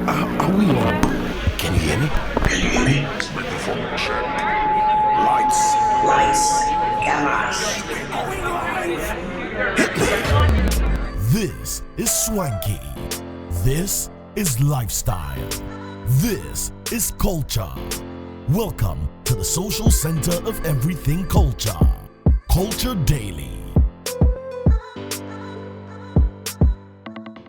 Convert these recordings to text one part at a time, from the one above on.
Are we on? Can you hear me? Can you hear me? Microphone check. Lights. Cameras. This is swanky. This is lifestyle. This is culture. Welcome to the social center of everything culture. Culture Daily.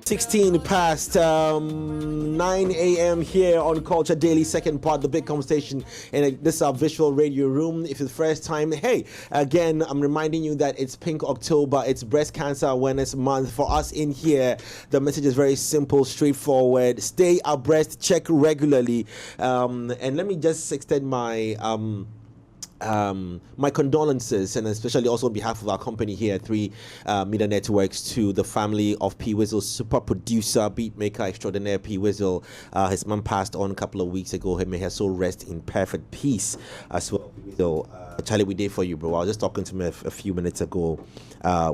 16 past 9 a.m. here on Culture Daily, second part, the big conversation. And this is our visual radio room. If it's the first time, hey, again, I'm reminding you that it's Pink October. It's Breast Cancer Awareness Month. For us in here, the message is very simple, straightforward. Stay abreast, check regularly. And let me just extend my condolences, and especially also on behalf of our company here at 3 Media Networks, to the family of P. Wizzle, super producer, beatmaker extraordinaire P. Wizzle. His mom passed on a couple of weeks ago. May her soul rest in perfect peace as well. So, Charlie, we did for you, bro. I was just talking to him a few minutes ago.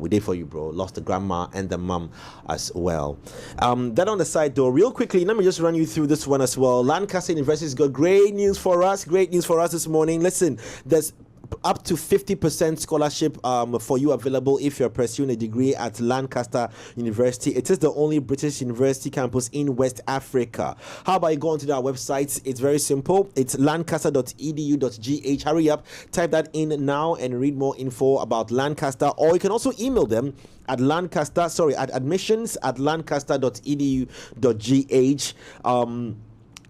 We did for you, bro. Lost the grandma and the mom as well. That on the side, though, real quickly, let me just run you through this one as well. Lancaster University's got great news for us. Great news for us this morning. Listen, there's up to 50% scholarship for you available if you're pursuing a degree at Lancaster University. It is the only British university campus in West Africa. How about you go onto their website? It's very simple. It's lancaster.edu.gh. Hurry up, type that in now and read more info about Lancaster. Or you can also email them at admissions@lancaster.edu.gh.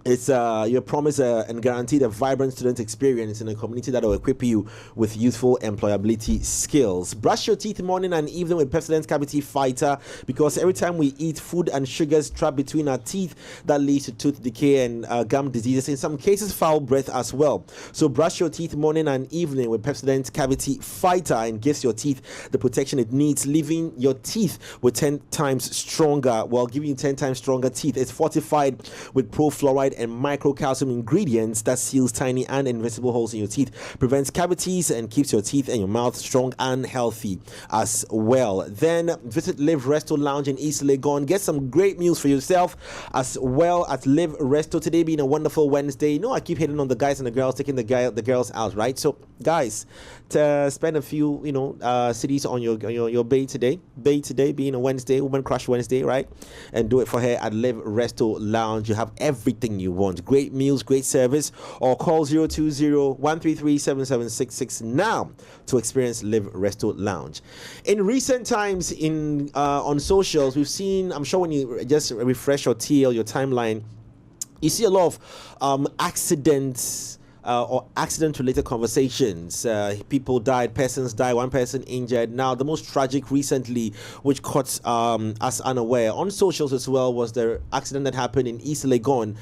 It's your promise and guaranteed a vibrant student experience in a community that will equip you with youthful employability skills. Brush your teeth morning and evening with Pepsodent Cavity Fighter, because every time we eat, food and sugars trap between our teeth that leads to tooth decay and gum diseases, in some cases foul breath as well. So brush your teeth morning and evening with Pepsodent Cavity Fighter, and gives your teeth the protection it needs, leaving your teeth with 10 times stronger, while giving you 10 times stronger teeth. It's fortified with pro-fluoride and microcalcium ingredients that seals tiny and invisible holes in your teeth, prevents cavities, and keeps your teeth and your mouth strong and healthy as well. Then visit Live Resto Lounge in East Legon. Get some great meals for yourself as well at Live Resto. Today being a wonderful Wednesday. You know, I keep hitting on the guys and the girls, taking the girls out, right? So guys, to spend a few cities on your bay today being a Wednesday, Woman Crush Wednesday, right? And do it for her at Live Resto Lounge. You have everything you want. Great meals, great service. Or call 020-133-7766 now to experience Live Resto Lounge. In recent times on socials, we've seen, I'm sure when you just refresh your TL, your timeline, you see a lot of accidents or accident-related conversations. People died, persons died, one person injured. Now, the most tragic recently, which caught us unaware on socials as well, was the accident that happened in East Legon,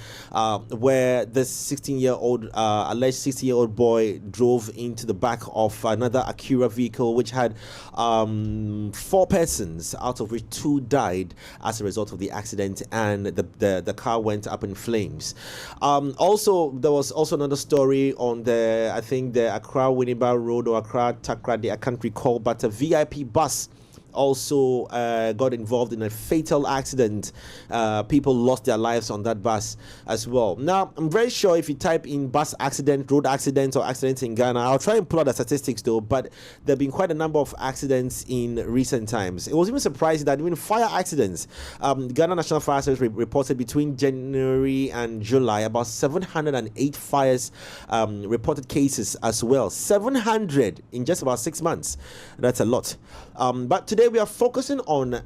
where this 16-year-old, alleged 16-year-old boy drove into the back of another Acura vehicle, which had 4 persons, out of which 2 died as a result of the accident, and the car went up in flames. Also, there was also another story on the Accra Winneba Road or Accra Takrady, I can't recall, but a VIP bus also got involved in a fatal accident. People lost their lives on that bus as well. Now, I'm very sure if you type in bus accident, road accidents, or accidents in Ghana, I'll try and pull out the statistics though, but there have been quite a number of accidents in recent times. It was even surprising that even fire accidents, Ghana National Fire Service reported between January and July about 708 fires, reported cases as well. 700 in just about 6 months. That's a lot. But today we are focusing on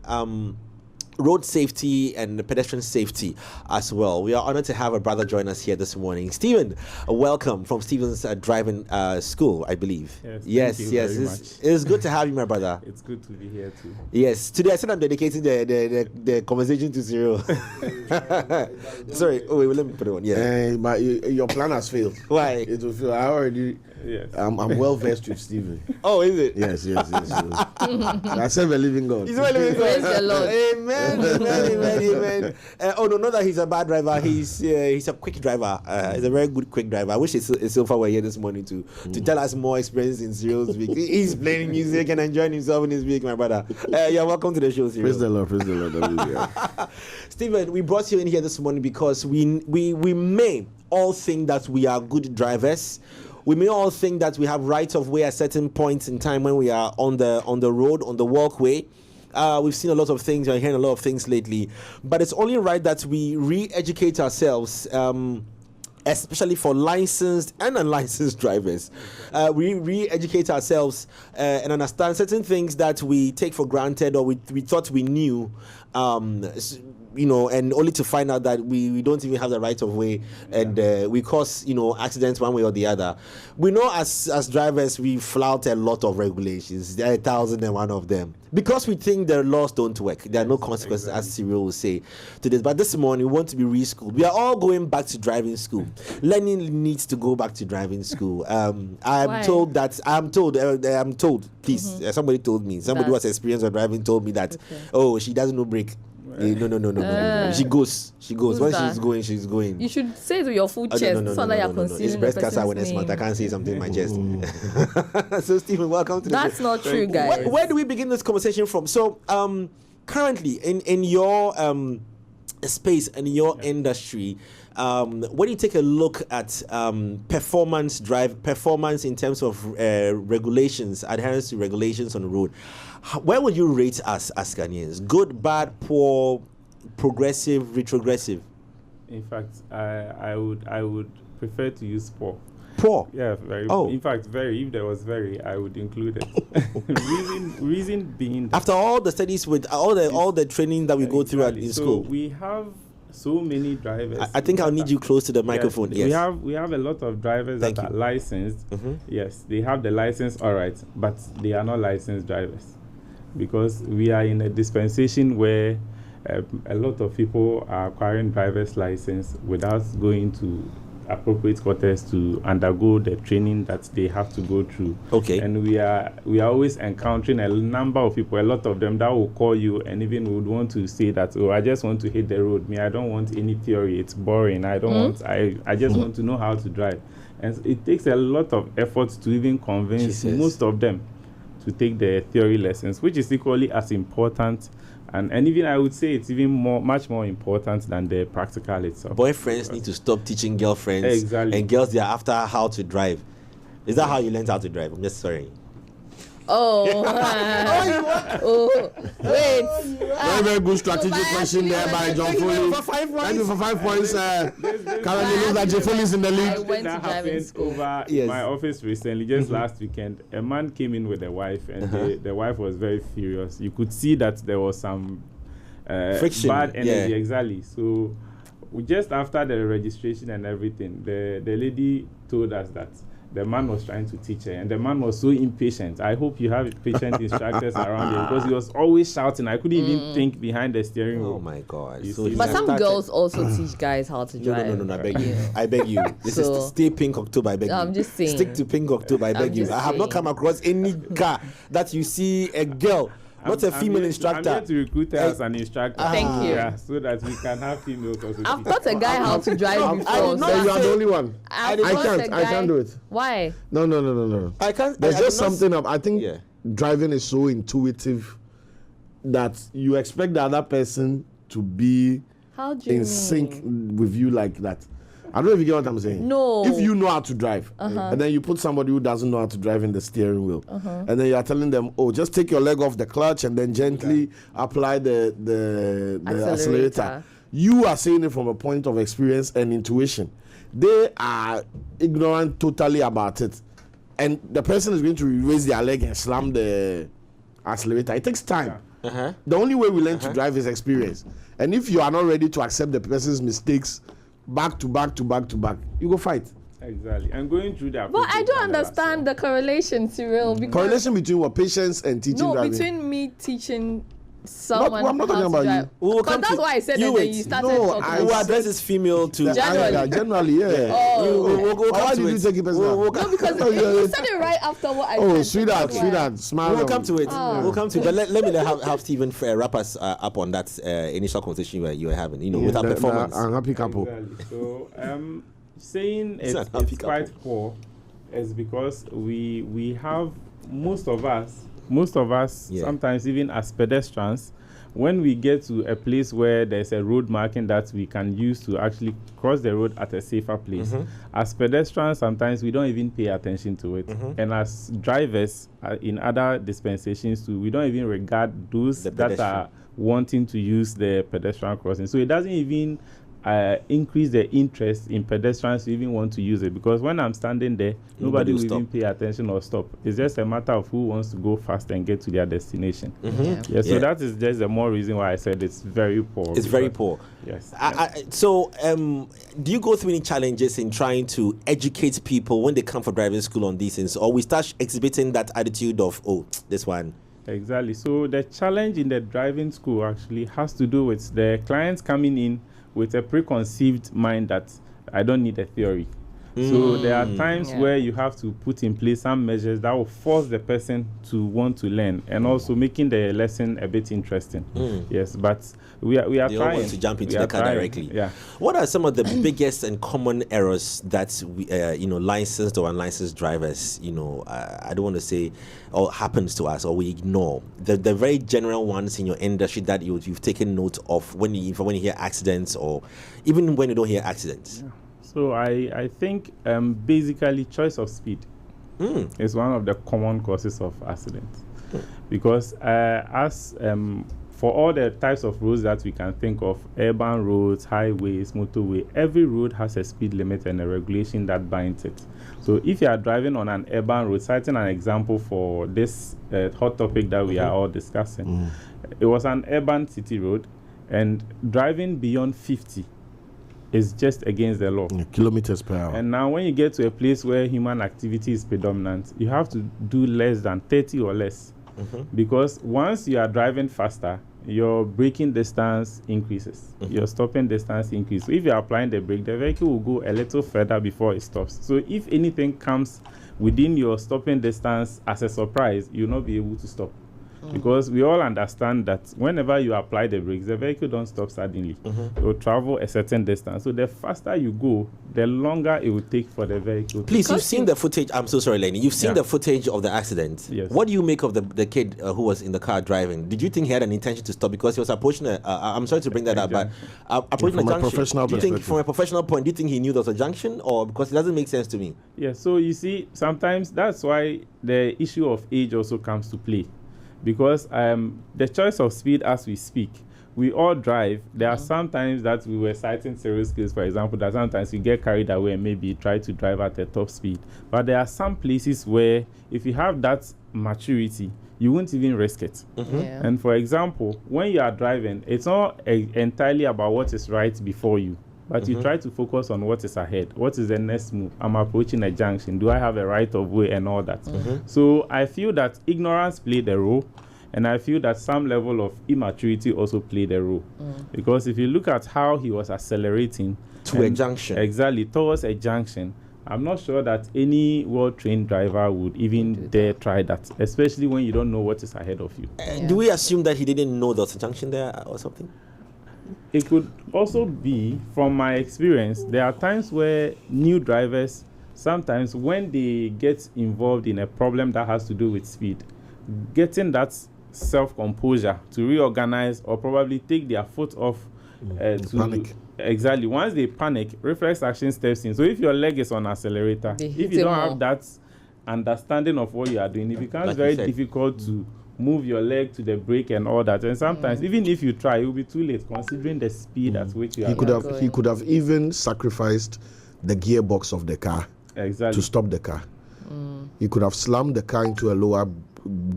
road safety and pedestrian safety as well. We are honored to have a brother join us here this morning. Stephen, welcome from Stephen's driving school, I believe. Yes. Thank you very much. It's good to have you, my brother. It's good to be here too. Yes. Today I said I'm dedicating the conversation to zero. Sorry. Oh, wait, let me put it on. Yeah. But your plan has failed. Why? It will fail. I already. Yes. I'm well versed with Oh, is it? Yes. I serve a living God. He's a living God. Praise the Lord. Amen. man. Oh no, not that he's a bad driver. He's a quick driver. He's a very good quick driver. I wish Silva were here this morning to tell us more experience in Cyril's week. He's playing music and enjoying himself in his week, my brother. Yeah, welcome to the show, Cyril. Praise the Lord. Stephen, we brought you in here this morning because we may all think that we are good drivers. We may all think that we have right of way at certain points in time when we are on the road, on the walkway. We've seen a lot of things, we're hearing a lot of things lately. But it's only right that we re-educate ourselves, especially for licensed and unlicensed drivers. We re-educate ourselves and understand certain things that we take for granted or we thought we knew, and only to find out that we don't even have the right of way, and we cause accidents one way or the other. We know as drivers we flout a lot of regulations. There are 1,001 of them because we think the laws don't work. There are no consequences, as Cyril will say to this. But this morning we want to be re-schooled. We are all going back to driving school. Learning needs to go back to driving school. I'm told. Please, somebody told me. Somebody who has experience of driving told me that. Okay. Oh, she doesn't know brake. No. She goes. When she's going. You should say it with your full chest. No. It's breast cancer awareness month. I can't say something in my chest. So, Stephen, welcome to the show. That's not true, guys. Where do we begin this conversation from? So, currently in your space and your industry, when you take a look at performance in terms of regulations, adherence to regulations on the road, where would you rate us as Ghanaians? Good, bad, poor, progressive, retrogressive? In fact, I would prefer to use poor. Poor? Yeah, very. Oh. In fact, very. If there was very, I would include it. reason being that after all the studies with all the training that we go through in school, we have so many drivers. I think I'll need you close to the microphone. Yes. We have a lot of drivers that are licensed. Mm-hmm. Yes, they have the license, all right, but they are not licensed drivers because we are in a dispensation where a lot of people are acquiring driver's license without going to appropriate quarters to undergo the training that they have to go through. Okay. And we are always encountering a number of people, a lot of them that will call you and even would want to say that, oh, I just want to hit the road. I don't want any theory. It's boring. I just want to know how to drive. And it takes a lot of effort to even convince most of them to take the theory lessons, which is equally as important. And even I would say it's even much more important than the practical itself. Boyfriends need to stop teaching girlfriends. Exactly. And girls, they are after how to drive. Is that how you learned how to drive? I'm just sorry. Oh, wait. Very good strategic question there by John Foley. Thank you for 5 points. Currently, looks like John Foley is in the lead. I went to driving school over my office recently, just last weekend. A man came in with a wife, and the wife was very furious. You could see that there was some friction, bad energy. Exactly. So, just after the registration and everything, the lady told us that the man was trying to teach her, and the man was so impatient. I hope you have patient instructors around you because he was always shouting. I couldn't even think behind the steering wheel. Oh my God! But some girls also teach guys how to drive. No, I beg you. I beg you. This is stay Pink October. I beg you. I'm just saying. Stick to Pink October. I beg you. I have not come across any car that you see a girl. Not a female instructor. I'm here to recruit her as an instructor. Thank you. Yeah, so that we can have females also. I've taught a guy how to drive before. So you are the only one. I can't do it. Why? No. I can't. There's just something up. I think driving is so intuitive that you expect the other person to be in sync with you like that. I don't know if you get what I'm saying. No. If you know how to drive, and then you put somebody who doesn't know how to drive in the steering wheel, and then you are telling them, oh, just take your leg off the clutch and then gently apply the accelerator. You are saying it from a point of experience and intuition. They are ignorant totally about it. And the person is going to raise their leg and slam the accelerator. It takes time. The only way we learn to drive is experience. And if you are not ready to accept the person's mistakes, back to back, you go fight. Exactly. And going through that. But I don't understand the correlation, Cyril. Correlation between what? Patience and teaching driving? Between me teaching someone I'm not how talking to about drive. you. We will Because come that's to- why I said you that wait. then you started No, talking. I Who said- addresses female to Generally. Generally, yeah. Oh. We'll Why come did to you it. take it personal? We'll No, because Oh, yeah. you said it right after what I Oh, said. sweetheart, That's why. sweetheart, smile. We'll come to it. Oh. We'll come to it. But let me have Stephen wrap us up on that initial conversation you were having, with our performance. Unhappy couple. Exactly. So saying It's it's an happy quite couple. poor is because we have most of us Yeah. sometimes even as pedestrians, when we get to a place where there's a road marking that we can use to actually cross the road at a safer place, as pedestrians sometimes we don't even pay attention to it, and as drivers in other dispensations too, we don't even regard those The that pedestrian. are wanting to use the pedestrian crossing. So it doesn't even increase the interest in pedestrians to even want to use it, because when I'm standing there, nobody will even pay attention or stop. It's just a matter of who wants to go fast and get to their destination. Yeah, so Yeah. that is just the more reason why I said it's very poor. It's very because- poor. Yes. So, do you go through any challenges in trying to educate people when they come for driving school on these things, or we start exhibiting that attitude of, oh, this one? Exactly. So the challenge in the driving school actually has to do with the clients coming in with a preconceived mind that I don't need a theory. So there are times where you have to put in place some measures that will force the person to want to learn, and also making the lesson a bit interesting. Yes, but we are They all trying want to jump into We are the car trying. directly. Yeah. What are some of the biggest and common errors that we, licensed or unlicensed drivers, I don't want to say, or happens to us, or we ignore? The very general ones in your industry that you've taken note of when you hear accidents, or even when you don't hear accidents. So I think basically choice of speed is one of the common causes of accidents, because for all the types of roads that we can think of, urban roads, highways, motorway, every road has a speed limit and a regulation that binds it. So if you are driving on an urban road, citing an example for this hot topic that we are all discussing, it was an urban city road, and driving beyond 50 is just against the law. Kilometers per hour. And now when you get to a place where human activity is predominant, you have to do less than 30 or less. Because once you are driving faster, your braking distance increases, your stopping distance increases. So if you are applying the brake, the vehicle will go a little further before it stops. So if anything comes within your stopping distance as a surprise, you'll not be able to stop. Because we all understand that whenever you apply the brakes, the vehicle don't stop suddenly. It will travel a certain distance. So the faster you go, the longer it will take for the vehicle. Please, you've seen the footage. I'm so sorry, Lenny. You've seen the footage of the accident. Yes. What do you make of the kid who was in the car driving? Did you think he had an intention to stop because he was approaching I'm sorry to bring that up, but approaching From a a junction. professional Do you think, perspective. from a professional point, do you think he knew there was a junction, or because it doesn't make sense to me? Yeah, so you see, sometimes that's why the issue of age also comes to play. Because the choice of speed as we speak, we all drive. There are some times that we were citing serious skills, for example, that sometimes you get carried away and maybe try to drive at a top speed. But there are some places where if you have that maturity, you won't even risk it. Yeah. And for example, when you are driving, it's not entirely about what is right before you, but you try to focus on what is ahead. What is the next move? I'm approaching a junction. Do I have a right of way and all that? So I feel that ignorance played a role, and I feel that some level of immaturity also played a role. Because if you look at how he was accelerating To a junction. Exactly, towards a junction, I'm not sure that any well-trained driver would even dare try that, especially when you don't know what is ahead of you. Do we assume that he didn't know there was a junction there or something? It could also be, from my experience, there are times where new drivers, sometimes when they get involved in a problem that has to do with speed, getting that self-composure to reorganize or probably take their foot off to panic. Exactly. Once they panic, reflex action steps in. So if your leg is on accelerator, They if hit you it don't more. have that understanding of what you are doing, it becomes Like you very said. difficult to move your leg to the brake and all that. And sometimes, even if you try, it will be too late considering the speed at which you are. He could have even sacrificed the gearbox of the car Exactly. to stop the car. He could have slammed the car into a lower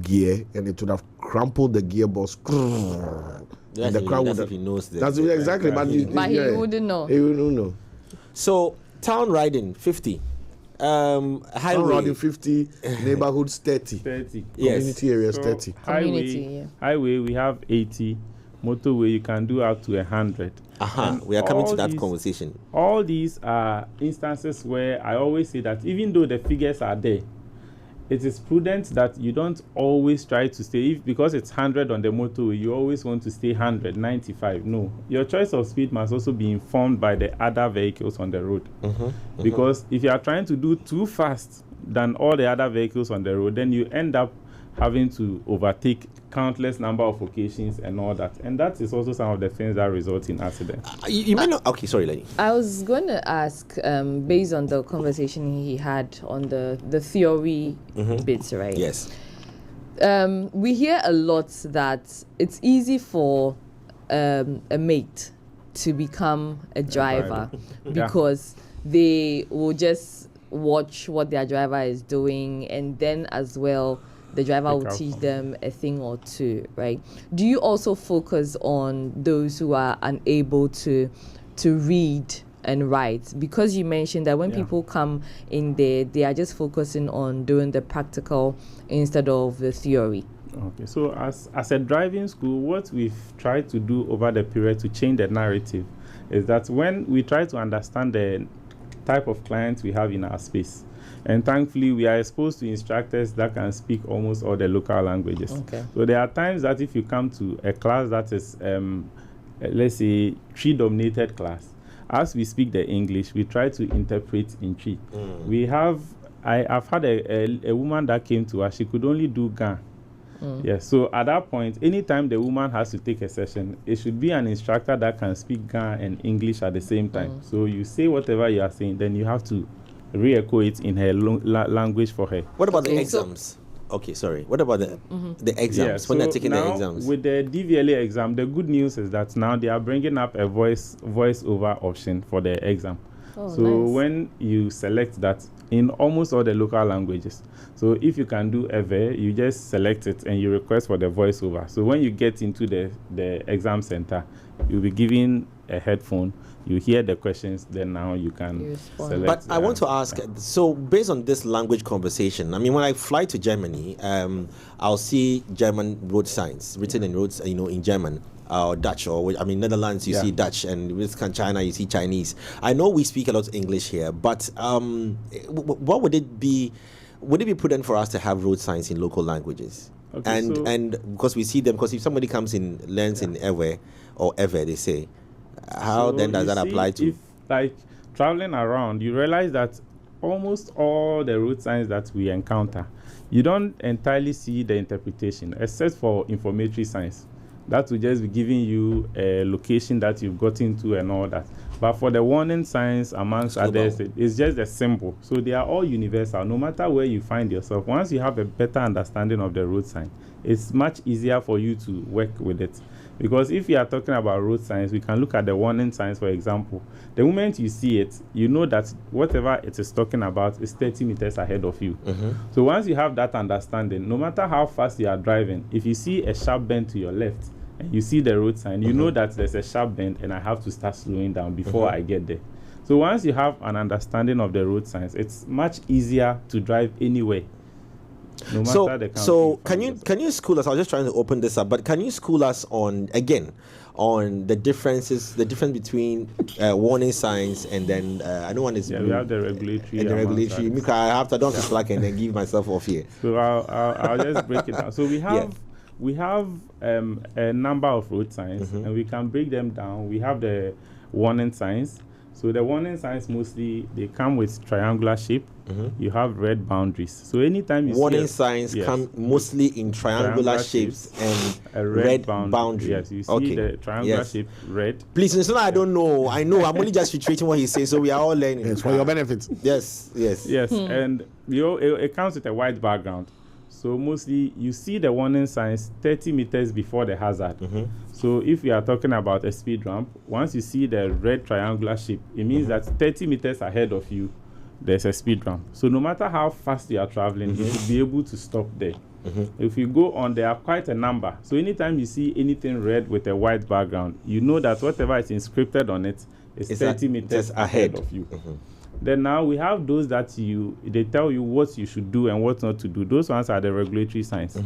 gear, and it would have crumpled the gearbox. And the crowd That's would if he knows this. That's exactly, but But he wouldn't know. He wouldn't know. So, town riding, 50. highway. Surrounding 50, neighborhoods 30. 30. Yes. Community areas 30. Highway, we have 80. Motorway, you can do up to 100. We are coming to that these, conversation. All these are instances where I always say that even though the figures are there, it is prudent that you don't always try to stay, because it's 100 on the motorway, you always want to stay 100, 95. No. Your choice of speed must also be informed by the other vehicles on the road. Because if you are trying to do too fast than all the other vehicles on the road, then you end up having to overtake countless number of occasions and all that. And that is also some of the things that result in accidents. You may not... Okay, sorry, Lenny. I was going to ask, based on the conversation he had on the theory bits, right? Yes. We hear a lot that it's easy for a mate to become a driver because they will just watch what their driver is doing, and then as well the driver will teach them a thing or two, right? Do you also focus on those who are unable to read and write? Because you mentioned that when people come in there, they are just focusing on doing the practical instead of the theory. Okay, so as a driving school, what we've tried to do over the period to change the narrative is that when we try to understand the type of clients we have in our space, and thankfully we are exposed to instructors that can speak almost all the local languages. Okay. So there are times that if you come to a class that is, let's say, Tree-dominated class, as we speak the English, we try to interpret in Tree. I've had a woman that came to us, she could only do Ga. Yes, so at that point, anytime the woman has to take a session, it should be an instructor that can speak Ga and English at the same time. So you say whatever you are saying, then you have to re-echo it in her language for her. What about the exams? Okay, sorry. What about the exams, when they're taking the exams? With the DVLA exam, the good news is that now they are bringing up a voice-over option for the exam. When you select that in almost all the local languages, so if you can do ever, you just select it and you request for the voiceover. So when you get into the exam center, you'll be given a headphone, you hear the questions, then now you can select. But I want to ask, so based on this language conversation, I mean, when I fly to Germany, I'll see German road signs written in roads, in German. Or Dutch, or Netherlands, you see Dutch, and with China, you see Chinese. I know we speak a lot of English here, but what would it be? Would it be prudent for us to have road signs in local languages? Okay, and because we see them, because if somebody comes in, learns in Ewe or Ever, they say, how then does that apply to? If, like, traveling around, you realize that almost all the road signs that we encounter, you don't entirely see the interpretation, except for informatory signs. That will just be giving you a location that you've got into and all that. But for the warning signs, amongst others, it's just a symbol. So they are all universal, no matter where you find yourself. Once you have a better understanding of the road sign, it's much easier for you to work with it. Because if you are talking about road signs, we can look at the warning signs, for example. The moment you see it, you know that whatever it is talking about is 30 meters ahead of you. So once you have that understanding, no matter how fast you are driving, if you see a sharp bend to your left, and you see the road sign, you know that there's a sharp bend and I have to start slowing down before I get there. So once you have an understanding of the road signs, it's much easier to drive anywhere. No matter the country. So can you school us? I was just trying to open this up, but can you school us on the difference between warning signs and then I know one is we have the regulatory and the regulatory. I have to don't slack and then give myself off here. So I'll just break it down. So we have a number of road signs, and we can break them down. We have the warning signs. So the warning signs mostly, they come with triangular shape. You have red boundaries. So anytime you warning signs come mostly in triangular shapes and a red boundary. Yes, you see the triangular shape red. Please, it's not I don't know. I know. I'm only just reiterating what he's saying, so we are all learning. It's for your benefit. Yes. And it comes with a white background. So mostly you see the warning signs 30 meters before the hazard. So if you are talking about a speed ramp, once you see the red triangular shape, it means that 30 meters ahead of you, there's a speed ramp. So no matter how fast you are traveling, you should be able to stop there. If you go on, there are quite a number. So anytime you see anything red with a white background, you know that whatever is inscripted on it is 30 meters ahead of you. Then now we have those that they tell you what you should do and what not to do. Those ones are the regulatory signs.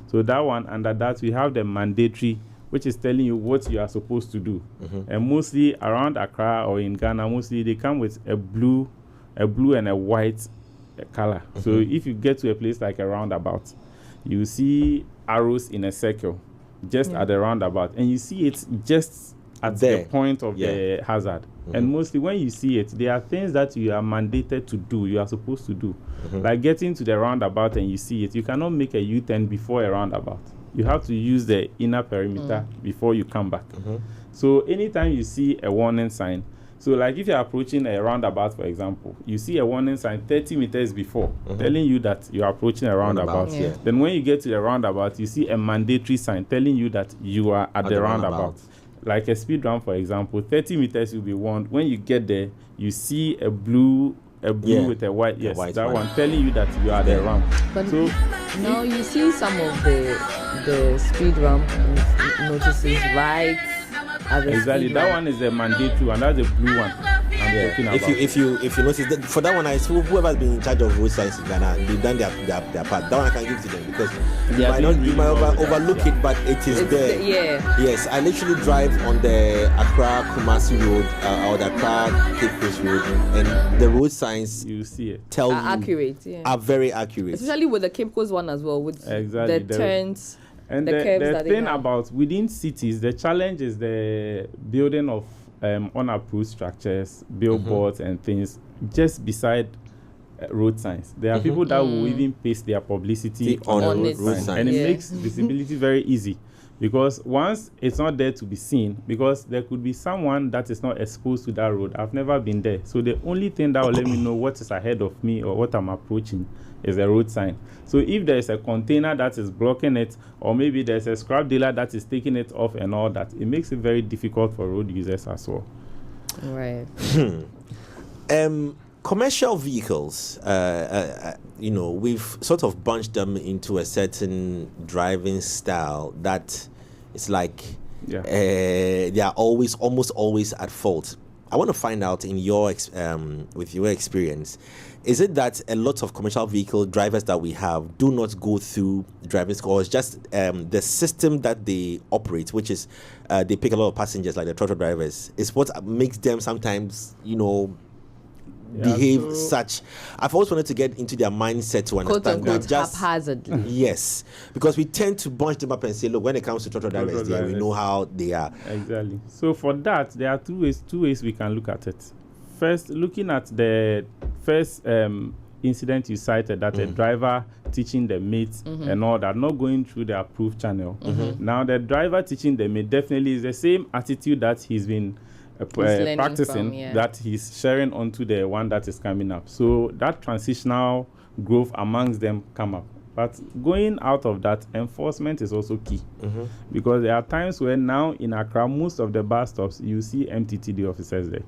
So that one, under that we have the mandatory, which is telling you what you are supposed to do. And mostly around Accra or in Ghana, mostly they come with a blue and a white color. So if you get to a place like a roundabout, you see arrows in a circle just at the roundabout, and you see it just at the point of the hazard. And mostly when you see it, there are things that you are mandated to do, you are supposed to do. Like getting to the roundabout and you see it, you cannot make a U-turn before a roundabout. You have to use the inner perimeter before you come back. So anytime you see a warning sign, so like if you're approaching a roundabout, for example, you see a warning sign 30 meters before telling you that you're approaching a roundabout. Then when you get to the roundabout, you see a mandatory sign telling you that you are at the roundabout. Like a speed ramp, for example, 30 meters will be warned. When you get there, you see a blue with a white, one telling you that you are the ramp. But so now you see some of the speed ramp notices right at the exactly speed that ramp. one is a mandatory one. That's a blue one. If you notice that, for that one, whoever's been in charge of road signs in Ghana, they've done their part. That one I can give to them because you might overlook it, but it's there. Yes, I literally drive on the Accra Kumasi Road or the Accra Cape Coast Road, and the road signs you see it are very accurate, especially with the Cape Coast one as well, with the turns. And the thing about within cities, the challenge is the building of unapproved structures, billboards and things just beside road signs. There are people that will even paste their publicity on the road signs. And it makes visibility very easy, because once it's not there to be seen, because there could be someone that is not exposed to that road. I've never been there, so the only thing that will let me know what is ahead of me or what I'm approaching is a road sign. So if there is a container that is blocking it, or maybe there's a scrap dealer that is taking it off and all that, it makes it very difficult for road users as well. Right. Commercial vehicles, we've sort of bunched them into a certain driving style that it's like they are almost always at fault. I want to find out with your experience, is it that a lot of commercial vehicle drivers that we have do not go through driving school, or it's just the system that they operate, which is they pick a lot of passengers like the truck drivers, is what makes them sometimes, behave such. I've always wanted to get into their mindset to understand that just haphazardly. Yes, because we tend to bunch them up and say, look, when it comes to truck drivers, we know how they are. Exactly. So for that, there are two ways we can look at it. First, looking at the first incident you cited, that a driver teaching the mates and all that, not going through the approved channel. Now, the driver teaching the mate definitely is the same attitude that he's been practicing, that he's sharing onto the one that is coming up. So that transitional growth amongst them come up. But going out of that, enforcement is also key, because there are times where now in Accra, most of the bus stops, you see MTTD officers there.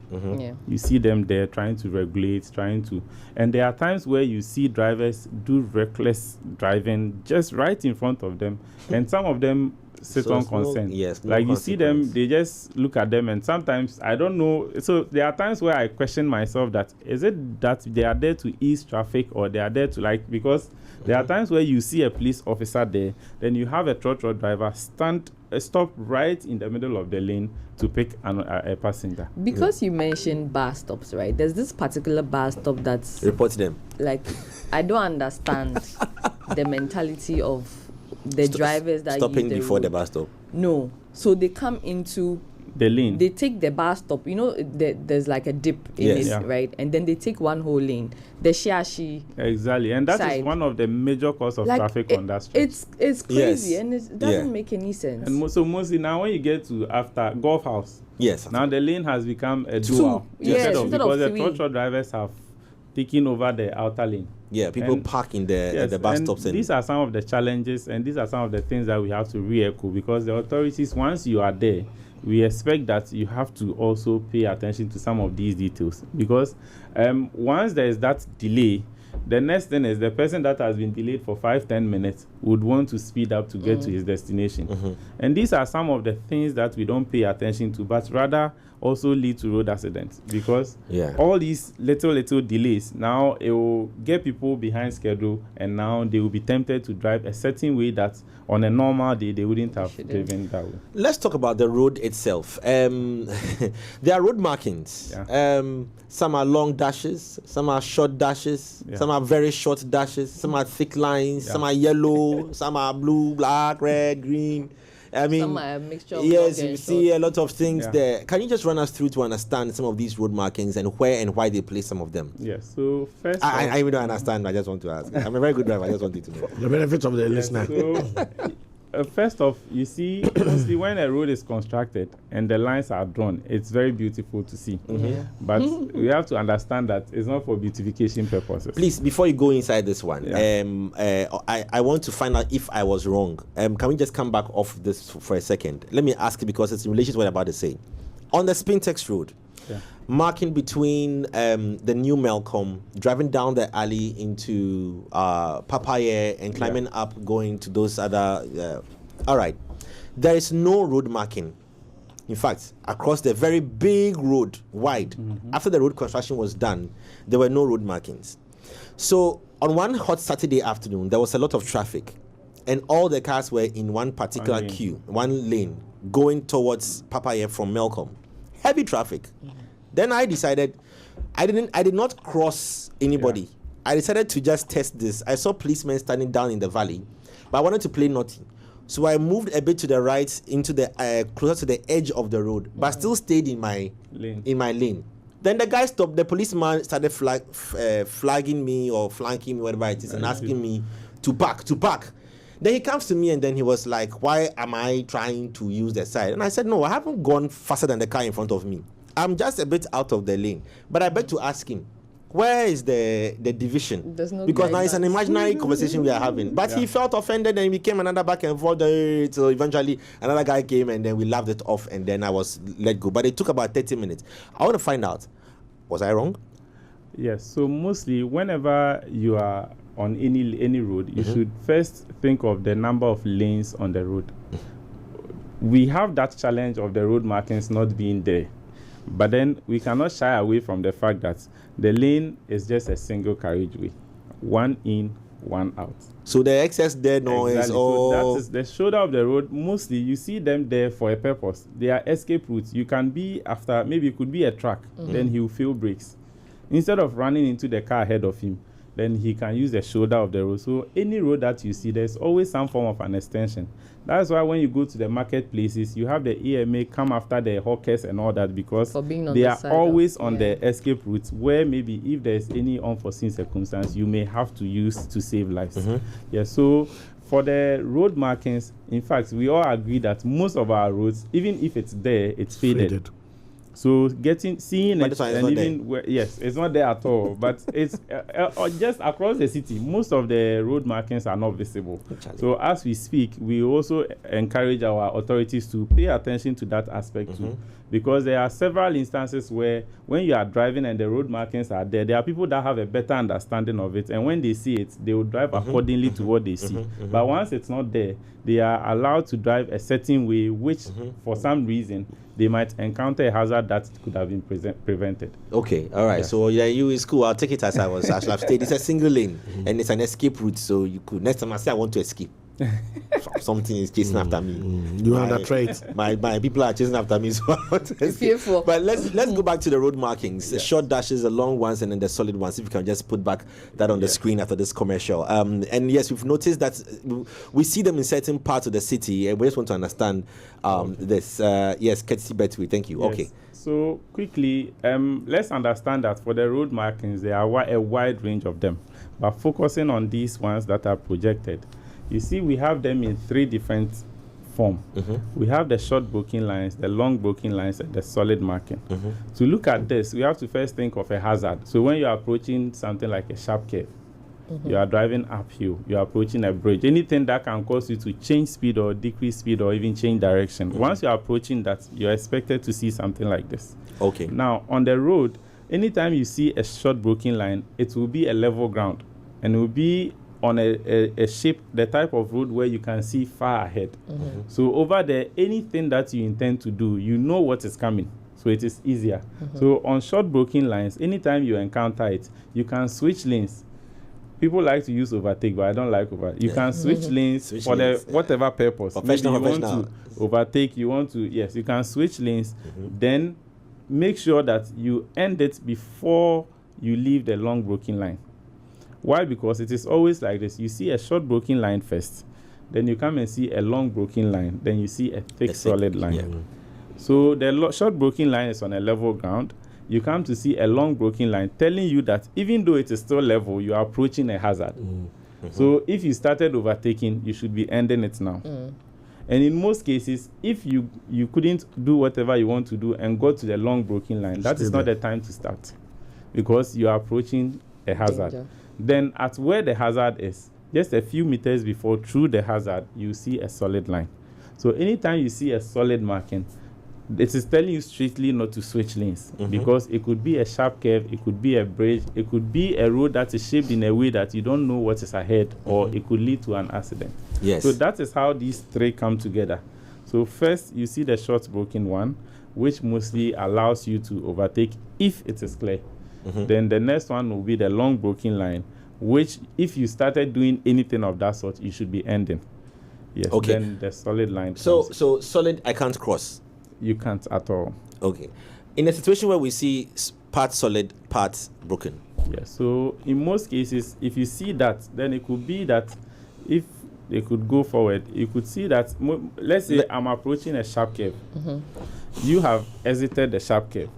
You see them there trying to regulate, and there are times where you see drivers do reckless driving just right in front of them, and some of them sit on consent. Like you see them, they just look at them, and sometimes I don't know. So there are times where I question myself, that is it that they are there to ease traffic, or they are there to because there are times where you see a police officer there, then you have a truck driver stop right in the middle of the lane to pick a passenger. Because you mentioned bus stops, right? There's this particular bus stop that's report them. Like, I don't understand the mentality of the drivers that stopping before the bus stop. No, so they come into the lane. They take the bus stop. There's like a dip in it, right? And then they take one whole lane. The Shiashi. Exactly, and that is one of the major causes of traffic on that stretch. It's crazy, and it doesn't make any sense. And mostly now, when you get to after Golf House, now the lane has become a dual. Instead of because three. the truck drivers have taken over the outer lane. Yeah, people park in the bus stops. These are some of the challenges, and these are some of the things that we have to re-echo, because the authorities, once you are there, we expect that you have to also pay attention to some of these details, because once there is that delay, the next thing is the person that has been delayed for 5-10 minutes would want to speed up to get to his destination. And these are some of the things that we don't pay attention to, but rather also lead to road accidents, because all these little delays, now it will get people behind schedule, and now they will be tempted to drive a certain way that on a normal day they wouldn't have driven that way. Let's talk about the road itself. There are road markings. Some are long dashes, some are short dashes, some are very short dashes, some are thick lines, some are yellow, some are blue, black, red, green. I mean, some are a mixture of yes, long you and see short. a lot of things there. Can you just run us through to understand some of these road markings and where and why they place some of them? Yes. So first, I even don't understand. I just want to ask. I'm a very good driver. I just wanted to know the benefits of the listener. So, first off, you see, mostly when a road is constructed and the lines are drawn, it's very beautiful to see. But we have to understand that it's not for beautification purposes. Please, before you go inside this one, I want to find out if I was wrong. Can we just come back off this for a second? Let me ask you, because it's in relation to what I'm about to say. On the Spintex Road, marking between the new Melcom, driving down the alley into Papaya and climbing up, going to those other... all right. There is no road marking. In fact, across the very big road, wide, after the road construction was done, there were no road markings. So on one hot Saturday afternoon, there was a lot of traffic, and all the cars were in one particular queue, one lane, going towards Papaya from Melcom. Heavy traffic. Then I decided, I did not cross anybody. I decided to just test this. I saw policemen standing down in the valley, but I wanted to play naughty. So I moved a bit to the right into the closer to the edge of the road, but still stayed in my lane. Then the guy stopped. The policeman started flagging me or flanking me, whatever it is, and asking me to park. Then he comes to me and then he was like, "Why am I trying to use the side?" And I said, "No, I haven't gone faster than the car in front of me. I'm just a bit out of the lane." But I beg to ask him, where is the division? No, because now it's an imaginary conversation we are having. But he felt offended and we came another back and forth. So eventually another guy came and then we laughed it off and then I was let go. But it took about 30 minutes. I want to find out, was I wrong? Yes. So mostly whenever you are on any road, you should first think of the number of lanes on the road. We have that challenge of the road markings not being there. But then we cannot shy away from the fact that the lane is just a single carriageway, one in, one out. So the excess there noise, so that is the shoulder of the road. Mostly you see them there for a purpose. They are escape routes. You can be after, maybe it could be a truck, then he will feel brakes. Instead of running into the car ahead of him, then he can use the shoulder of the road. So any road that you see, there's always some form of an extension. That's why when you go to the marketplaces, you have the EMA come after the hawkers and all that, because they are always on the escape routes where maybe if there's any unforeseen circumstance, you may have to use to save lives. So for the road markings, in fact, we all agree that most of our roads, even if it's there, it's faded. So seeing it, and even yes, it's not there at all. But it's just across the city, most of the road markings are not visible. So as we speak, we also encourage our authorities to pay attention to that aspect too, because there are several instances where when you are driving and the road markings are there are people that have a better understanding of it, and when they see it, they will drive accordingly to what they see. But once it's not there, they are allowed to drive a certain way, which for some reason they might encounter a hazard that could have been prevented. Okay, all right. So you is cool. I'll take it as I should have stayed. It's a single lane and it's an escape route, so you could next time I say I want to escape. Something is chasing after me. You are the trait. My people are chasing after me, so I want to escape. Fearful. But let's go back to the road markings. The short dashes, the long ones, and then the solid ones. If you can just put back that on the screen after this commercial. And yes, we've noticed that we see them in certain parts of the city, and we just want to understand this. Yes, Ketsi Betwi, thank you. Yes. Okay. So quickly, let's understand that for the road markings, there are a wide range of them. But focusing on these ones that are projected, you see we have them in three different forms. We have the short broken lines, the long broken lines, and the solid marking. To look at this, we have to first think of a hazard. So when you are approaching something like a sharp curve, you are driving uphill, you are approaching a bridge, anything that can cause you to change speed or decrease speed or even change direction. Once you are approaching that, you are expected to see something like this. Okay. Now, on the road, anytime you see a short broken line, it will be a level ground, and it will be on a shape, the type of road where you can see far ahead. So over there, anything that you intend to do, you know what is coming. So it is easier. So on short broken lines, anytime you encounter it, you can switch lanes. People like to use overtake, but I don't like overtake. You can switch lanes for the whatever purpose. Maybe you want to overtake, you can switch lanes. Then make sure that you end it before you leave the long broken line. Why? Because it is always like this. You see a short broken line first, then you come and see a long broken line, then you see a thick solid line. Yeah. So the short broken line is on a level ground. You come to see a long broken line telling you that even though it is still level, you are approaching a hazard. So if you started overtaking, you should be ending it now. And in most cases, if you couldn't do whatever you want to do and go to the long broken line, that is not the time to start, because you are approaching a hazard. Danger. Then at where the hazard is, just a few meters before through the hazard, you see a solid line. So anytime you see a solid marking, it is telling you strictly not to switch lanes, because it could be a sharp curve, it could be a bridge, it could be a road that is shaped in a way that you don't know what is ahead, or it could lead to an accident. Yes. So that is how these three come together. So first, you see the short broken one, which mostly allows you to overtake if it is clear. Then the next one will be the long broken line, which if you started doing anything of that sort, you should be ending. Yes. Okay. Then the solid line. So solid, I can't cross. You can't at all. Okay. In a situation where we see parts solid, parts broken. Yeah. So in most cases, if you see that, then it could be that if they could go forward, you could see that, let's say I'm approaching a sharp curve. You have exited the sharp curve.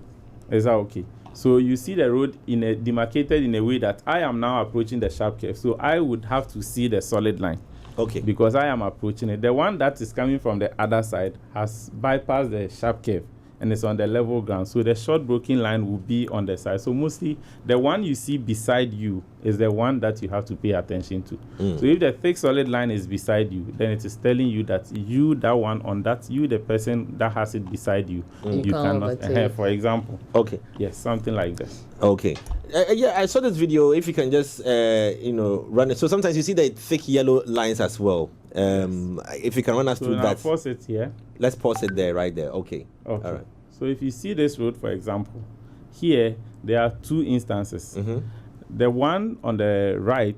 Is that okay? So you see the road demarcated in a way that I am now approaching the sharp curve. So I would have to see the solid line. Okay. Because I am approaching it. The one that is coming from the other side has bypassed the sharp curve and it's on the level ground. So the short broken line will be on the side. So mostly the one you see beside you is the one that you have to pay attention to. So if the thick solid line is beside you, then it is telling you that you, that one on that, you, the person that has it beside you, you cannot. For example. Okay. Yes, something like this. Okay. Yeah, I saw this video. If you can just, run it. So sometimes you see the thick yellow lines as well. If you can run us through that. Pause it here. Let's pause it there, right there. Okay. Okay. All right. So if you see this road, for example, here there are two instances. The one on the right,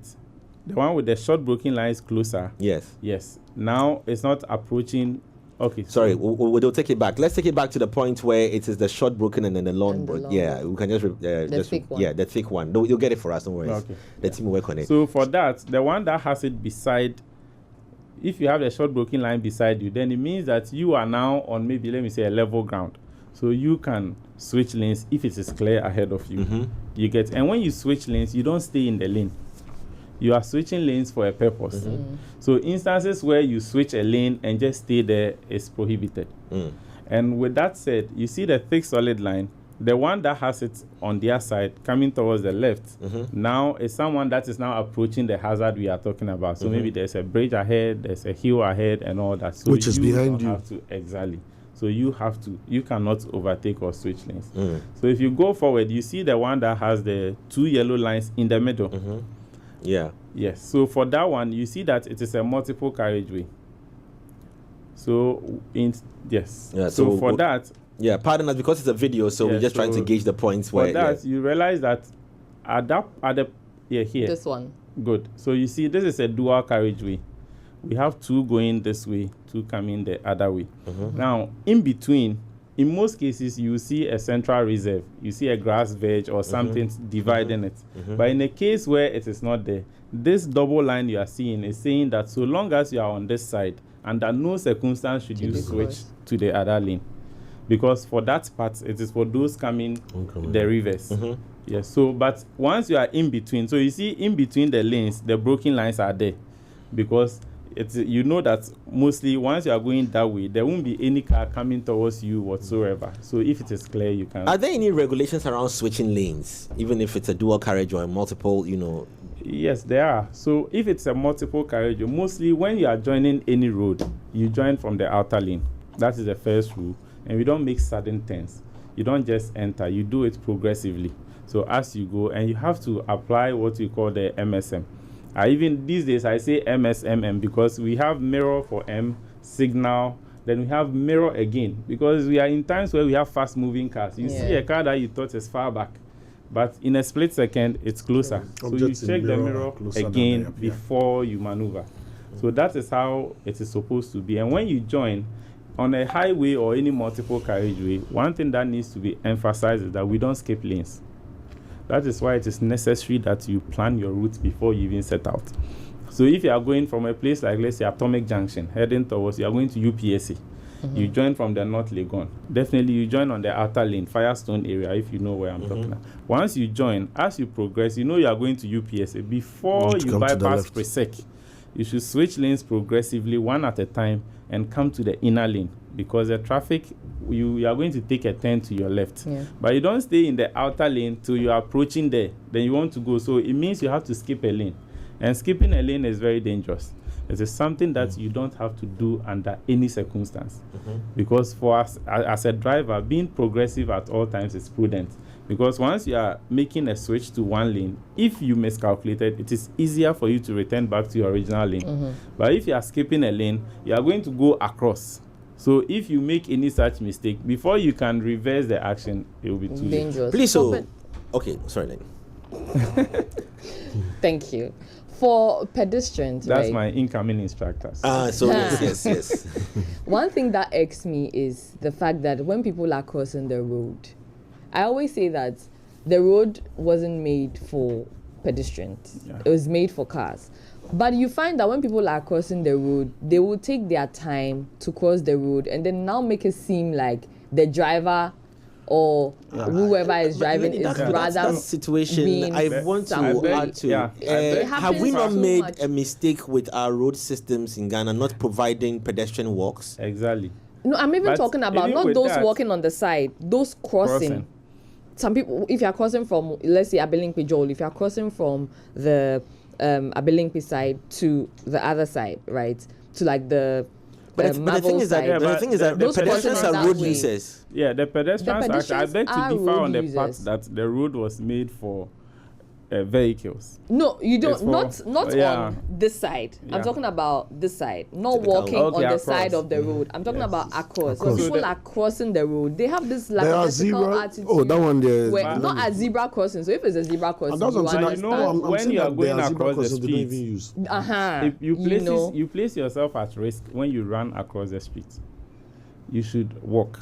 the one with the short broken line is closer. Yes. Yes. Now it's not approaching. Okay. Sorry, we'll take it back. Let's take it back to the point where it is the short broken and then the long broken. Yeah, we can just thick one. Yeah, the thick one. No, you'll get it for us. Don't worry. Okay. The team will work on it. So for that, the one that has it beside, if you have the short broken line beside you, then it means that you are now on, maybe let me say, a level ground. So you can switch lanes if it is clear ahead of you. You get, and when you switch lanes, you don't stay in the lane. You are switching lanes for a purpose. So instances where you switch a lane and just stay there is prohibited. And with that said, you see the thick solid line, the one that has it on their side coming towards the left, now is someone that is now approaching the hazard we are talking about. So maybe there's a bridge ahead, there's a hill ahead and all that. So which is behind you. Have to, exactly. So you cannot overtake or switch lanes. So if you go forward, you see the one that has the two yellow lines in the middle. Yeah. Yes. So for that one, you see that it is a multiple carriageway. So yes. Yeah. So for that. Yeah. Pardon us because it's a video, so we're just trying to gauge the points where. For that, you realize that here. This one. Good. So you see, this is a dual carriageway. We have two going this way, two coming the other way. Now, in between, in most cases, you see a central reserve. You see a grass veg or something dividing it. But in a case where it is not there, this double line you are seeing is saying that so long as you are on this side, under no circumstance should you switch to the other lane. Because for that part, it is for those coming the reverse. Yes. So, but once you are in between, so you see in between the lanes, the broken lines are there. Because you know that mostly once you are going that way, there won't be any car coming towards you whatsoever. So if it is clear, you can. Are there any regulations around switching lanes, even if it's a dual carriage or a multiple, Yes, there are. So if it's a multiple carriage, mostly when you are joining any road, you join from the outer lane. That is the first rule. And we don't make sudden turns. You don't just enter. You do it progressively. So as you go, and you have to apply what we call the MSM. Even these days, I say MSMM because we have mirror for M, signal, then we have mirror again because we are in times where we have fast-moving cars. You see a car that you thought is far back, but in a split second, it's closer. So you check the mirror again before you maneuver. So that is how it is supposed to be. And when you join on a highway or any multiple carriageway, one thing that needs to be emphasized is that we don't skip lanes. That is why it is necessary that you plan your route before you even set out. So if you are going from a place like, let's say, Atomic Junction, heading towards, you are going to UPSC. You join from the North Legon. Definitely you join on the outer lane, Firestone area, if you know where I'm talking about. Once you join, as you progress, you know you are going to UPSA. Before you bypass Presec, you should switch lanes progressively, one at a time, and come to the inner lane. Because the traffic, you are going to take a turn to your left. But you don't stay in the outer lane till you are approaching there. Then you want to go. So it means you have to skip a lane. And skipping a lane is very dangerous. It is something that you don't have to do under any circumstance. Because for us, as a driver, being progressive at all times is prudent. Because once you are making a switch to one lane, if you miscalculated, it is easier for you to return back to your original lane. But if you are skipping a lane, you are going to go across. So if you make any such mistake, before you can reverse the action, it will be too dangerous. Please, okay, sorry, Lynn. Thank you. For pedestrians, that's right? my incoming instructors. Yes. One thing that irks me is the fact that when people are crossing the road, I always say that the road wasn't made for pedestrians. It was made for cars. But you find that when people are crossing the road, they will take their time to cross the road and then now make it seem like the driver or whoever is driving is rather that situation. I want to add to. Have we not made a mistake with our road systems in Ghana not providing pedestrian walks? Exactly. No, I'm even talking about not those walking on the side, those crossing. Some people, if you are crossing from, let's say, Abelinkwe Joel, if you are crossing from the Abelinkwe side to the other side, right, to like the But the thing is that the pedestrians are road users. Yeah, the pedestrians I beg to differ on the part that the road was made for vehicles. No, you don't. Not on this side. I'm talking about this side. Not walking on the side of the road. I'm talking about across. When people are crossing the road, they have this lackadaisical attitude. Oh, that one there. Not a zebra crossing. So if it's a zebra crossing, when you are going across the street, you place yourself at risk when you run across the street. You should walk.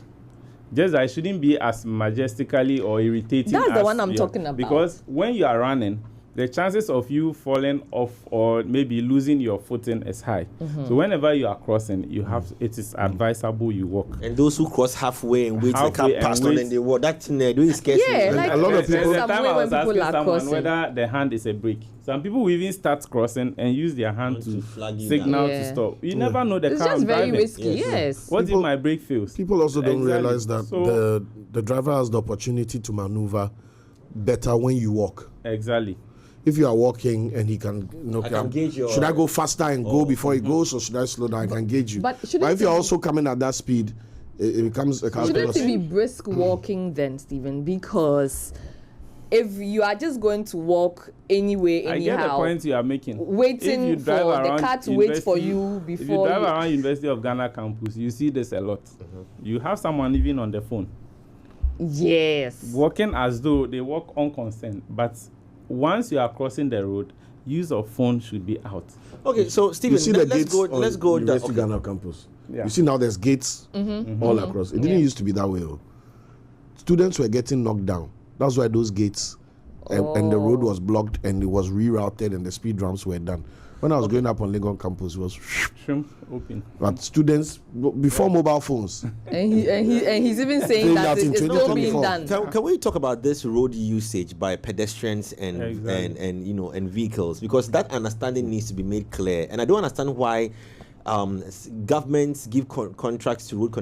Just that it shouldn't be as majestically or irritating. That's the one I'm talking about. Because when you are running, the chances of you falling off or maybe losing your footing is high. So whenever you are crossing, it is advisable you walk. And those who cross halfway and wait the car passed on and they walk, that thing they're doing scares me. Yeah, like a lot of people. There's a time I was asking someone whether the hand is a brake. Some people will even start crossing and use their hand to signal to stop. You never know the car. It's just very driving. risky. Yes. What if my brake fails? People also don't realize that the driver has the opportunity to maneuver better when you walk. Exactly. If you are walking and he can, gauge your, should I go faster and go before he goes, or should I slow down? I can gauge you. But if you're also coming at that speed, it becomes a calculus. Shouldn't it be brisk walking then, Stephen? Because if you are just going to walk anyway, anyhow, I get the point you are making. Waiting for the car to wait for you before. If you drive around University of Ghana campus, you see this a lot. You have someone even on the phone. Yes. Walking as though they walk unconcerned, but once you are crossing the road, use of phone should be out. Okay, so Stephen, let's go. University of Ghana campus. You see now there's gates all across. It didn't used to be that way. Students were getting knocked down. That's why those gates and the road was blocked and it was rerouted and the speed ramps were done. When I was growing up on Legon campus, it was open. But students before mobile phones. and he's even saying that it's still being done. Can we talk about this road usage by pedestrians and vehicles? Because that understanding needs to be made clear. And I don't understand why governments give contracts to road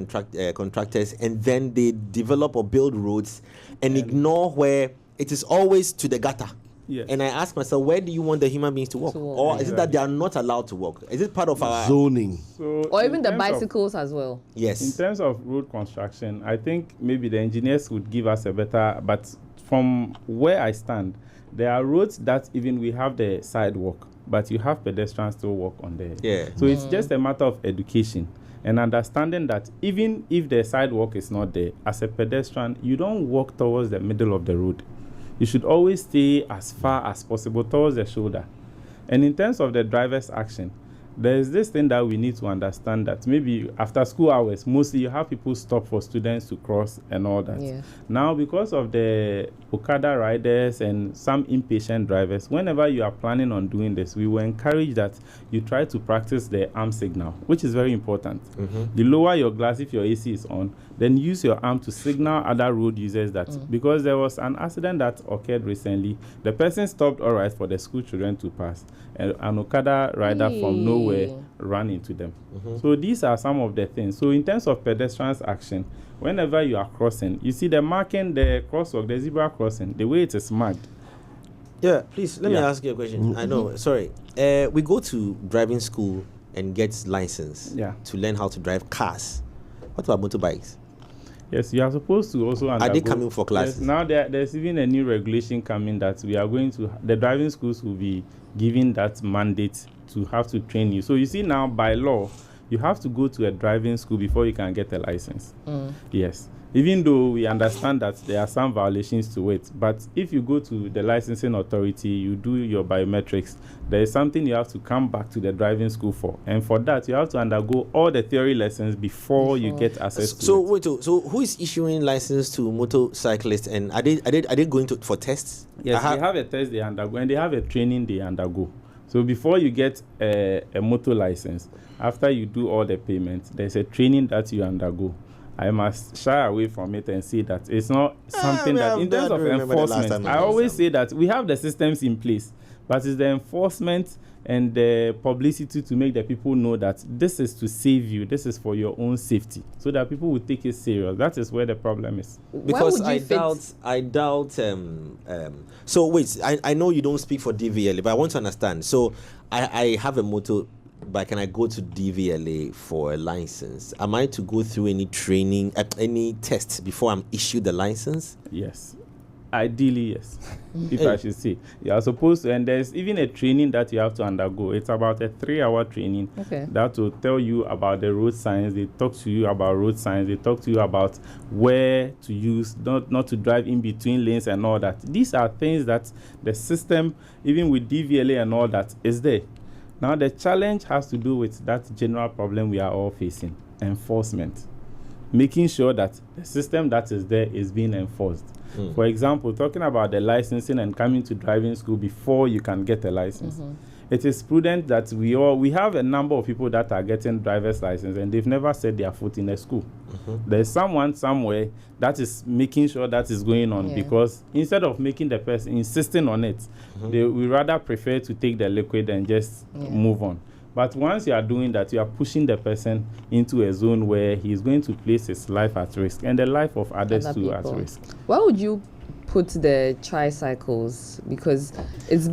contractors and then they develop or build roads and ignore where it is always to the gutter. Yes. And I ask myself, where do you want the human beings to walk? Or is it that they are not allowed to walk? Is it part of our zoning? Or even the bicycles as well? Yes. In terms of road construction, I think maybe the engineers would give us a better, but from where I stand, there are roads that even we have the sidewalk. but you have pedestrians still walk on there. Yeah. So it's just a matter of education and understanding that even if the sidewalk is not there, as a pedestrian, you don't walk towards the middle of the road. You should always stay as far as possible towards the shoulder. And in terms of the driver's action, there is this thing that we need to understand, that maybe after school hours, mostly you have people stop for students to cross and all that. Yeah. Now, because of the Okada riders and some impatient drivers, whenever you are planning on doing this, we will encourage that you try to practice the arm signal, which is very important. You lower your glass if your AC is on, then use your arm to signal other road users that, because there was an accident that occurred recently, the person stopped all right for the school children to pass, and an Okada rider from nowhere ran into them. So these are some of the things. So in terms of pedestrians action, whenever you are crossing, you see the marking, the crosswalk, the zebra crossing, the way it is marked. Yeah, please, let me ask you a question. I know, sorry. We go to driving school and get license to learn how to drive cars. What about motorbikes? Yes, you are supposed to also undergo. Are they coming for classes? Yes, now there's even a new regulation coming that we are going to, the driving schools will be given that mandate to have to train you. So you see now, by law, you have to go to a driving school before you can get a license. Yes. Even though we understand that there are some violations to it, but if you go to the licensing authority, you do your biometrics, there is something you have to come back to the driving school for. And for that, you have to undergo all the theory lessons before you get access to it. So who is issuing license to motorcyclists, and are they going to for tests? Yes, they have a test they undergo, and they have a training they undergo. So before you get a motor license, after you do all the payments, there's a training that you undergo. I must shy away from it and say that it's not something that, in terms of enforcement, I always say that we have the systems in place, but it's the enforcement and the publicity to make the people know that this is to save you, this is for your own safety, so that people will take it serious. That is where the problem is. Because I doubt. So wait, I know you don't speak for DVLA, but I want to understand. So I have a motor. But can I go to DVLA for a license? Am I to go through any training, any tests before I'm issued the license? Yes. Ideally, yes. If I should say. You are supposed to, and there's even a training that you have to undergo. It's about a 3-hour training that will tell you about the road signs. They talk to you about road signs. They talk to you about where to use, not to drive in between lanes and all that. These are things that the system, even with DVLA and all that, is there. Now, the challenge has to do with that general problem we are all facing, enforcement. Making sure that the system that is there is being enforced. For example, talking about the licensing and coming to driving school before you can get a license. It is prudent that we have a number of people that are getting driver's license and they've never set their foot in a school. There's someone somewhere that is making sure that is going on, because instead of making the person insisting on it, we rather prefer to take the liquid and just move on. But once you are doing that, you are pushing the person into a zone where he is going to place his life at risk and the life of others too at risk. Why would you put the tricycles, because it's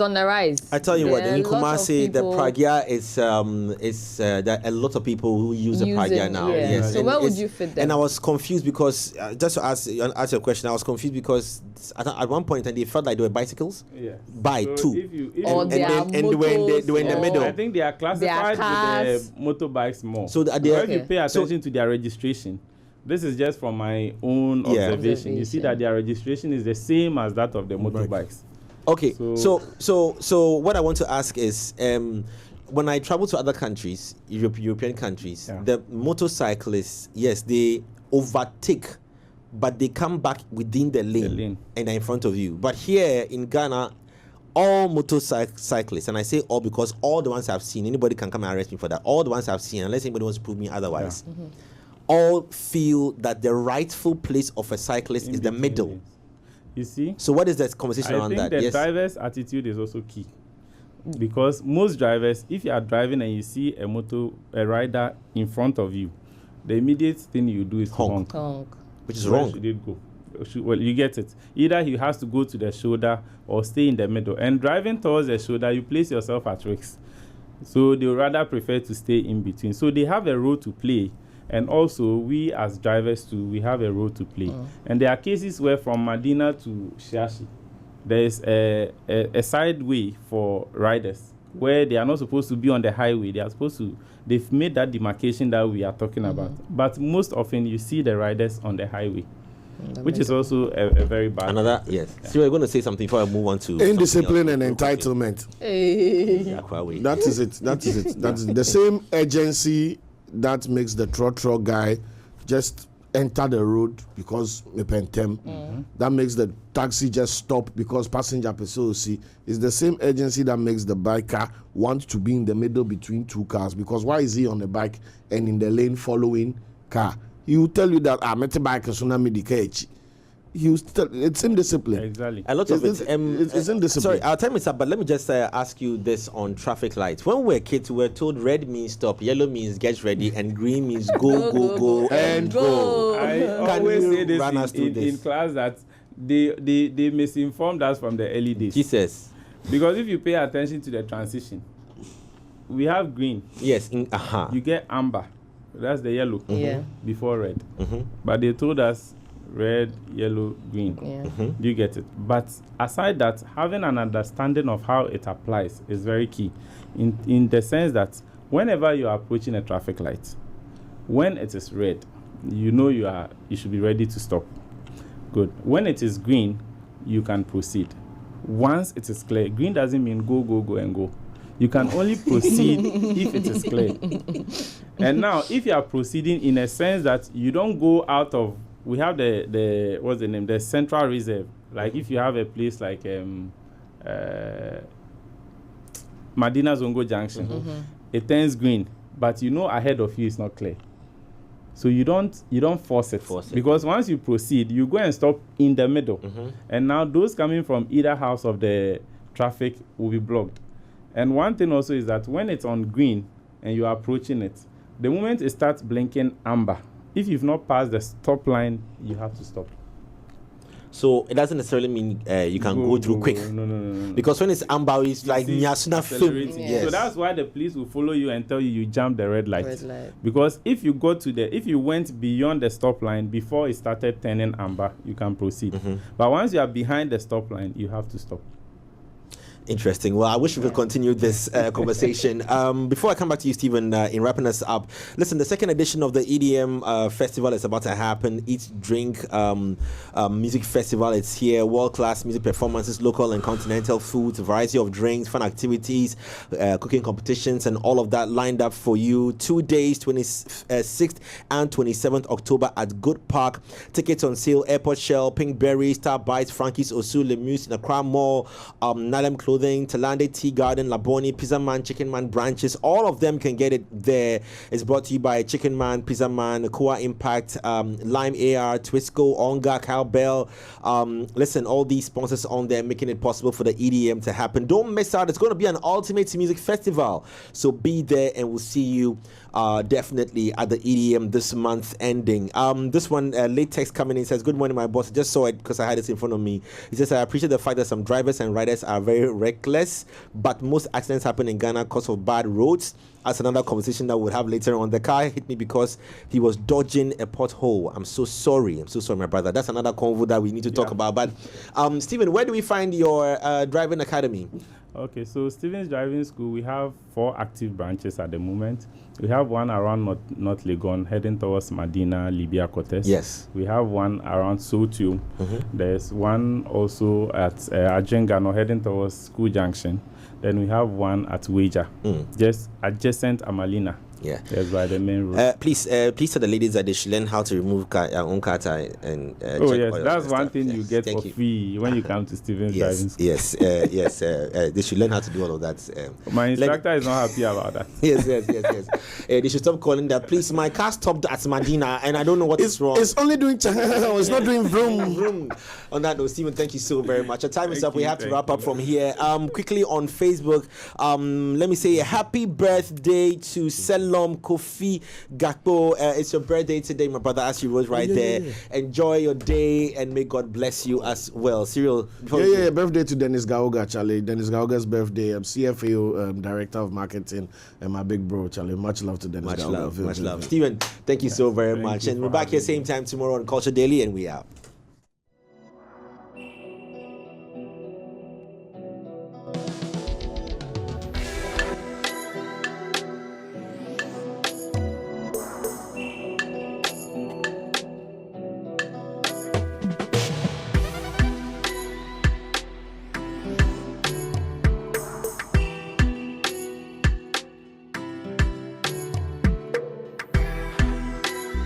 on the rise? I tell you what, in Kumasi, the Pragya is there are a lot of people who use the Pragya now. Yes. So where would you fit them? And I was confused because just to answer your question, I was confused because at one point they felt like they were bicycles. By so two. Or they are when they were in the middle. I think they are classified with the motorbikes more. So if you pay attention to their registration. This is just from my own observation. You see that their registration is the same as that of the motorbikes. Okay, so what I want to ask is, when I travel to other countries, European countries, the motorcyclists, yes, they overtake, but they come back within the lane and are in front of you. But here in Ghana, all motorcyclists, and I say all because all the ones I've seen, anybody can come and arrest me for that, all the ones I've seen, unless anybody wants to prove me otherwise, all feel that the rightful place of a cyclist is the middle. You see? So what is the conversation around that? I think the driver's attitude is also key. Because most drivers, if you are driving and you see a rider in front of you, the immediate thing you do is honk. Which is wrong. Where should it go? Well, you get it. Either he has to go to the shoulder or stay in the middle. And driving towards the shoulder, you place yourself at risk. So they would rather prefer to stay in between. So they have a role to play. And also, we as drivers too, we have a role to play. And there are cases where from Medina to Shashi, there's a sideway for riders where they are not supposed to be on the highway. They've made that demarcation that we are talking about. But most often you see the riders on the highway, which is also a very bad. Another, yes. So you're going to say something before I move on to indiscipline and entitlement. That is it. That's the same agency that makes the trotro guy just enter the road because that makes the taxi just stop because passenger see is the same agency that makes the biker want to be in the middle between two cars, because why is he on the bike and in the lane following car? He will tell you that met a bike is it's indiscipline. Exactly. A lot of it's indiscipline. Sorry, our time is up, but let me just ask you this on traffic lights. When we were kids, we were told red means stop, yellow means get ready, and green means go, and go. I always say this in class that they misinformed us from the early days. Jesus. Because if you pay attention to the transition, we have green. Yes. You get amber. That's the yellow. Before red. But they told us red, yellow, green. Do you get it? But aside that, having an understanding of how it applies is very key, in the sense that whenever you are approaching a traffic light, when it is red, you know you should be ready to stop. Good. When it is green, you can proceed. Once it is clear, green doesn't mean go and go. You can only proceed if it is clear. And now, if you are proceeding in a sense that you don't go out of, we have the what's the name? The central reserve. Like if you have a place like Madina Zongo Junction, it turns green, but you know ahead of you is not clear. So you don't force it. Because once you proceed, you go and stop in the middle. And now those coming from either house of the traffic will be blocked. And one thing also is that when it's on green and you are approaching it, the moment it starts blinking amber, if you've not passed the stop line, you have to stop. So it doesn't necessarily mean you can go through quick. No. Because when it's amber, it's like accelerating. Yes. So that's why the police will follow you and tell you jump the red light. Because if you went beyond the stop line before it started turning amber, you can proceed. But once you are behind the stop line, you have to stop. Interesting. Well, I wish we could continue this conversation. Before I come back to you, Stephen, in wrapping us up, listen, the second edition of the EDM festival is about to happen. Eat, Drink Music Festival. It's here. World-class music performances, local and continental foods, a variety of drinks, fun activities, cooking competitions, and all of that lined up for you. 2 days, 26th and 27th October at Good Park. Tickets on sale, Airport Shell, Pinkberry, Star Bites, Frankie's, Osu, Lemuse, in Accra Mall, Nalem Clothing, Talande Tea Garden, Laboni, Pizza Man, Chicken Man branches. All of them can get it there. It's brought to you by Chicken Man, Pizza Man, Koa Impact, Lime AR, Twisco, Onga, Cowbell. Listen, all these sponsors on there making it possible for the EDM to happen. Don't miss out. It's going to be an ultimate music festival. So be there and we'll see you definitely at the EDM this month ending. This one, late text coming in says, good morning, my boss. I just saw it because I had it in front of me. He says, I appreciate the fact that some drivers and riders are very reckless, but most accidents happen in Ghana because of bad roads. That's another conversation that we'll have later on. The car hit me because he was dodging a pothole. I'm so sorry, my brother. That's another convo that we need to talk about. But Stephen, where do we find your driving academy? Okay, so Stephen's Driving School, we have 4 active branches at the moment. We have one around North Legon, heading towards Medina, Libya, Cortes. Yes. We have one around Sotu. There's one also at Ajengano, heading towards School Junction. Then we have one at Wager, just adjacent Amalina. Yeah, that's by the main road. Please tell the ladies that they should learn how to remove own car tire and check that's one thing you get for free when you come to Stephen's Driving School. Yes, they should learn how to do all of that. My instructor is not happy about that. Yes. They should stop calling that. Please, my car stopped at Medina and I don't know what is wrong. It's only doing it's not doing vroom. On that note, Stephen, thank you so very much. Our time is up. We have to wrap up from here. Quickly on Facebook, let me say a happy birthday to Selom Kofi Gakpo. It's your birthday today, my brother, as you wrote there. Enjoy your day and may God bless you as well. Cyril. Birthday to Dennis Gaoga, Charlie. Dennis Gaoga's birthday. I'm CFAO Director of Marketing and my big bro, Charlie. Much love to Dennis Gaoga. Much love. Stephen, thank you so very much. And we're back here same time tomorrow on Culture Daily, and we out.